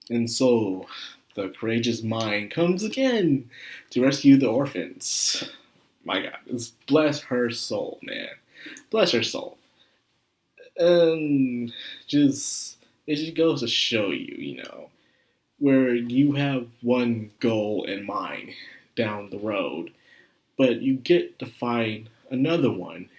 And so, the courageous mind comes again to rescue the orphans. My God, bless her soul, man. Bless her soul. And just, it just goes to show you, where you have one goal in mind down the road, but you get to find another one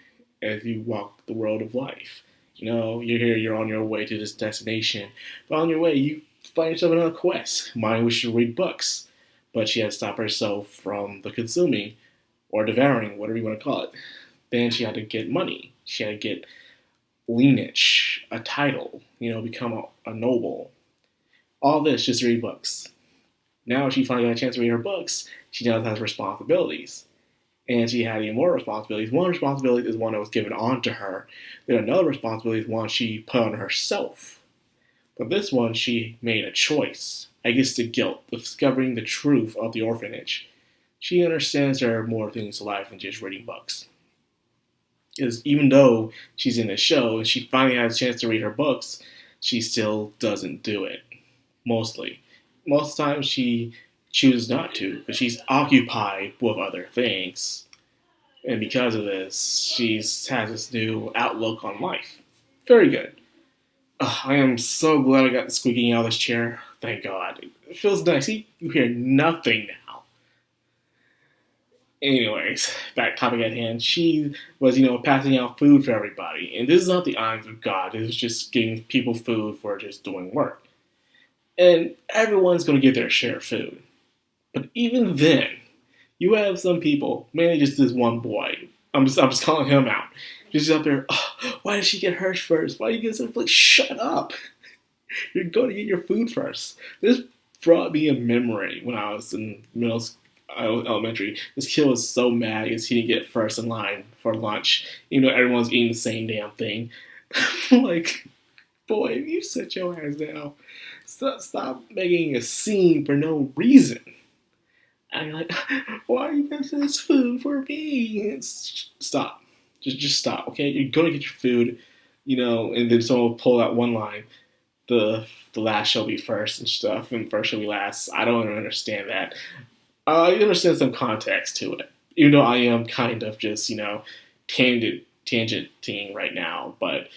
as you walk the road of life. You're here, you're on your way to this destination, but on your way, you find yourself another quest. Mine was to read books, but she had to stop herself from the consuming or devouring, whatever you want to call it. Then she had to get money. She had to get lineage, a title, become a noble. All this just to read books. Now she finally got a chance to read her books. She now has responsibilities. And she had even more responsibilities. One responsibility is one that was given on to her. Then another responsibility is one she put on herself. But this one, she made a choice against the guilt of discovering the truth of the orphanage. She understands there are more things to life than just reading books. Because even though she's in the show and she finally has a chance to read her books, she still doesn't do it. Mostly. Most times she chooses not to, but she's occupied with other things. And because of this, she has this new outlook on life. Very good. I am so glad I got the squeaking out of this chair. Thank God. It feels nice. You hear nothing now. Anyways, back topic at hand. She was, passing out food for everybody. And this is not the eyes of God. It was just giving people food for just doing work. And everyone's going to get their share of food. But even then, you have some people, mainly just this one boy. I'm just calling him out. Just up there. Oh, why did she get hers first? Why did you get some food? Shut up! You're going to get your food first. This brought me a memory when I was in elementary. This kid was so mad because he didn't get first in line for lunch. Everyone's eating the same damn thing. Like, boy, you sit your ass down. Stop making a scene for no reason. And you're like, why are you getting this food for me? Stop. Just stop, okay? You're going to get your food, and then someone will pull out one line. The last shall be first and stuff, and first shall be last. I don't understand that. I understand some context to it, even though I am kind of just, tangenting right now, but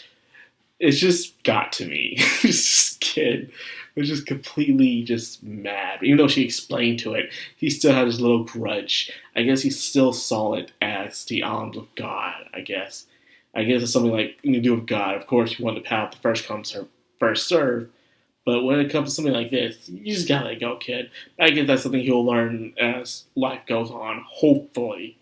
it's just got to me. This kid was just completely just mad. Even though she explained to it, he still had his little grudge. I guess he still saw it as the arms of God, I guess. I guess it's something like you do with God. Of course, you want to have the first come, first serve. But when it comes to something like this, you just gotta let go, kid. I guess that's something he'll learn as life goes on, hopefully.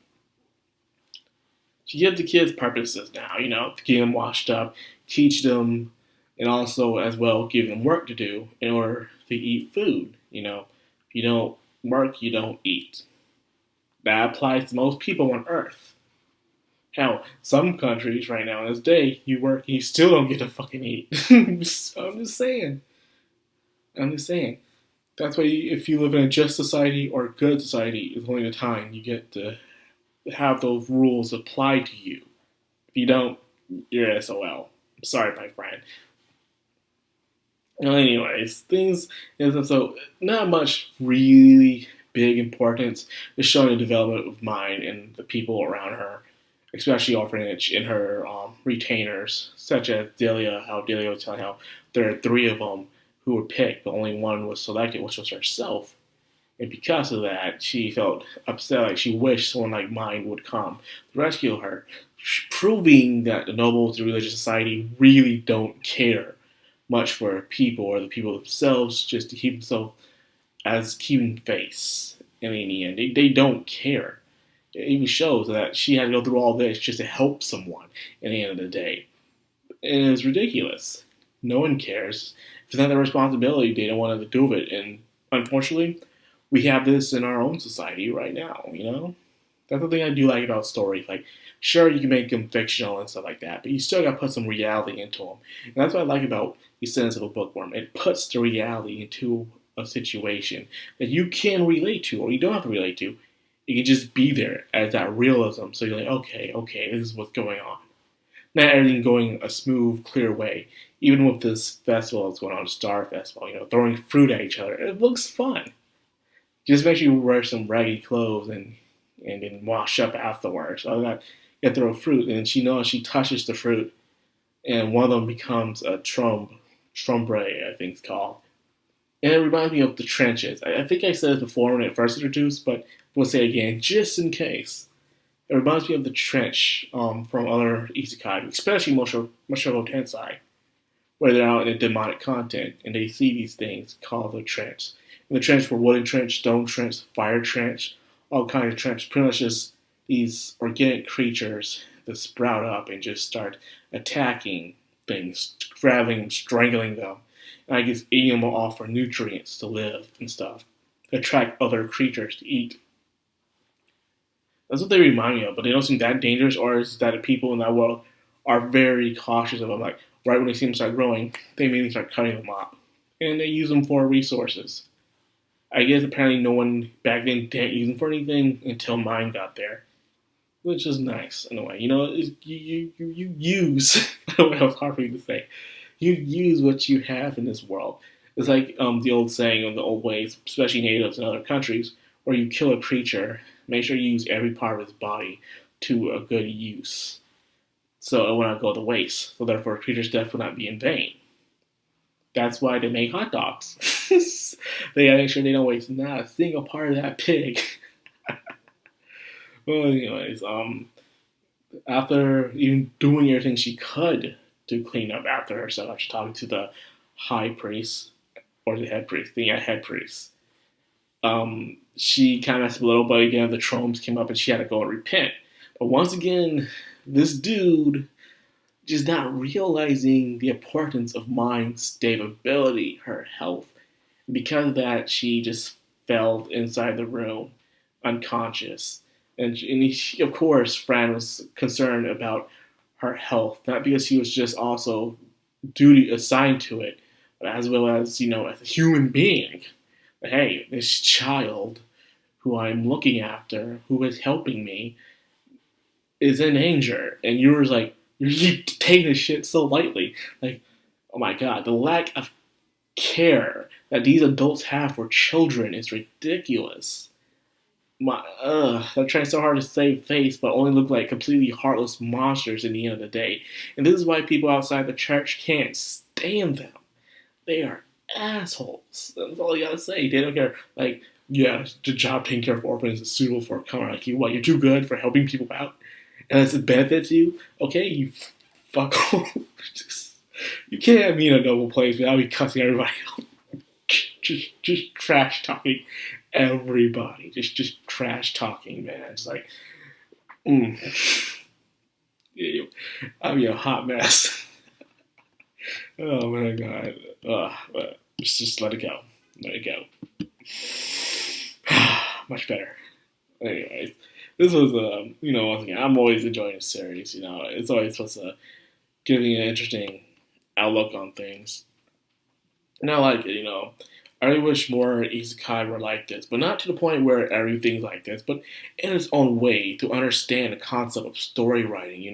To give the kids purposes now, to get them washed up, teach them, and also as well give them work to do in order to eat food. If you don't work, you don't eat. That applies to most people on Earth. Hell, some countries right now in this day, you work and you still don't get to fucking eat. I'm just saying. I'm just saying. That's why if you live in a just society or a good society, it's only the time you get to have those rules apply to you. If you don't, you're SOL. I'm sorry, my friend. Well, anyways, so not much really big importance is showing the development of mind and the people around her, especially orphanage and her retainers, such as Delia. How Delia was telling how there are three of them who were picked, but only one was selected, which was herself. And because of that, she felt upset, like she wished someone like mine would come to rescue her, proving that the nobles of the religious society really don't care much for people or the people themselves, just to keep themselves as keeping face. And in the end, they don't care. It even shows that she had to go through all this just to help someone in the end of the day. And it's ridiculous. No one cares. If it's not their responsibility, they don't want to do it. And unfortunately, we have this in our own society right now. That's the thing I do like about stories. Like, sure, you can make them fictional and stuff like that, but you still got to put some reality into them. And that's what I like about the Ascendance of a Bookworm. It puts the reality into a situation that you can relate to, or you don't have to relate to. You can just be there as that realism. So you're like, okay, this is what's going on. Not everything going a smooth, clear way. Even with this festival that's going on, Star Festival, throwing fruit at each other, it looks fun. Just make sure you wear some raggy clothes and then wash up afterwards. So I got throw fruit, and she knows she touches the fruit, and one of them becomes a trombre, I think it's called. And it reminds me of the trenches. I think I said it before when it first introduced, but we'll say it again just in case. It reminds me of the trench from other isekai, especially Mushoku Tensei, where they're out in a demonic content and they see these things called the trench. And the trench were wooden trench, stone trench, fire trench, all kinds of trench. Pretty much just these organic creatures that sprout up and just start attacking things, grabbing, strangling them. And I guess eating them all for nutrients to live and stuff. Attract other creatures to eat. That's what they remind me of, but they don't seem that dangerous, or is that the people in that world are very cautious of them. Like, right when they see them start growing, they immediately start cutting them off. And they use them for resources. I guess apparently no one back then didn't use them for anything until mine got there. Which is nice in a way. You use, what was hard for me to say. You use what you have in this world. It's like the old saying of the old ways, especially natives in other countries, where you kill a creature, make sure you use every part of his body to a good use. So it will not go to waste. So therefore, a creature's death will not be in vain. That's why they make hot dogs. They gotta make sure they don't waste not a single part of that pig. Well, anyways, after even doing everything she could to clean up after herself, after talking to the high priest, or the head priest, head priest, she kind of messed up a little, but again, the Tromes came up and she had to go and repent. But once again, this dude just not realizing the importance of mind's stability, her health. Because of that, she just fell inside the room, unconscious. And she, of course, Fran was concerned about her health, not because she was just also duty assigned to it, but as well as, as a human being. But hey, this child who I'm looking after, who is helping me, is in danger. And you're like, you're taking this shit so lightly. Like, oh my god, the lack of care that these adults have for children is ridiculous. They're trying so hard to save face, but only look like completely heartless monsters in the end of the day. And this is why people outside the church can't stand them. They are assholes. That's all you gotta say. They don't care. Like, yeah, the job taking care of orphans is suitable for a comer like you. What, you're too good for helping people out? And it benefits you? Okay, you fuck off. You can't have me in a noble place without me cussing everybody out. Just trash talking everybody. Just trash talking, man. It's like, yeah, I'm a hot mess. Oh my god. But just let it go. Let it go. Much better. Anyways, this was once again, I'm always enjoying this series. It's always supposed to give me an interesting outlook on things, and I like it. I really wish more isekai were like this, but not to the point where everything's like this, but in its own way to understand the concept of story writing.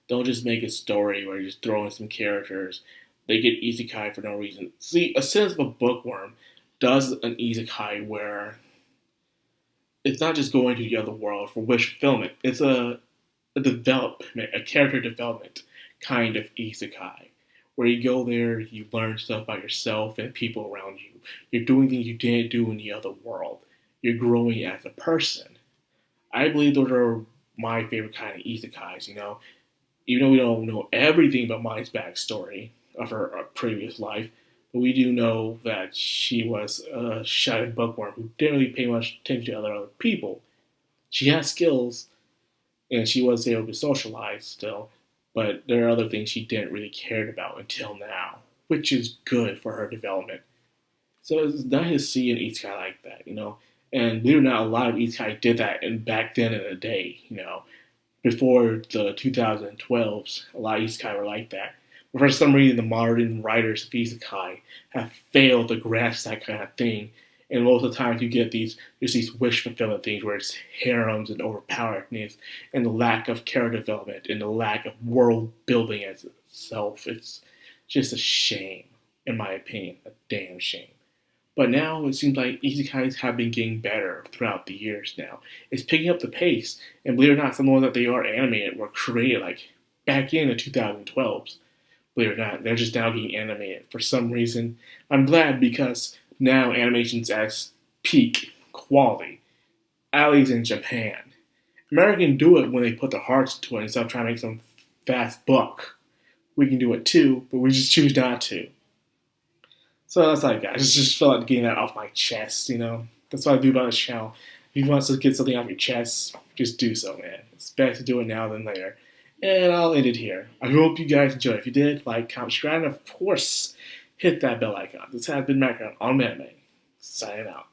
Don't just make a story where you just throw in some characters. They get isekai for no reason. See, Ascendance of a Bookworm does an isekai where it's not just going to the other world for wish fulfillment. It's a development, a character development kind of isekai, where you go there, you learn stuff about yourself and people around you. You're doing things you didn't do in the other world. You're growing as a person. I believe those are my favorite kind of isekais, Even though we don't know everything about Mai's backstory of her previous life, but we do know that she was a shy bookworm who didn't really pay much attention to other people. She has skills, and she was able to socialize still, but there are other things she didn't really care about until now, which is good for her development. So it's nice to see an isekai like that, And believe it or not, a lot of isekai did that and back then in the day, Before the 2012s, a lot of isekai were like that. But for some reason, the modern writers of isekai have failed to grasp that kind of thing. And most of the times you get there's these wish fulfillment things where it's harems and overpoweredness and the lack of character development and the lack of world building as itself. It's Just a shame, in my opinion. A damn shame. But now it seems like isekais have been getting better throughout the years now. It's picking up the pace, and believe it or not, some of the ones that they are animated were created like back in the 2012s. Believe it or not, they're just now getting animated for some reason. I'm glad because now animation's at peak quality, at least in Japan. America can do it when they put their hearts into it instead of trying to make some fast buck. We can do it too, but we just choose not to. So that's like, I just felt like getting that off my chest, you know? That's what I do about this channel. If you want to get something off your chest, just do so, man. It's better to do it now than later. And I'll end it here. I hope you guys enjoyed. If you did, like, comment, subscribe, and of course, hit that bell icon. This has been Madcrown on Anime. Signing out.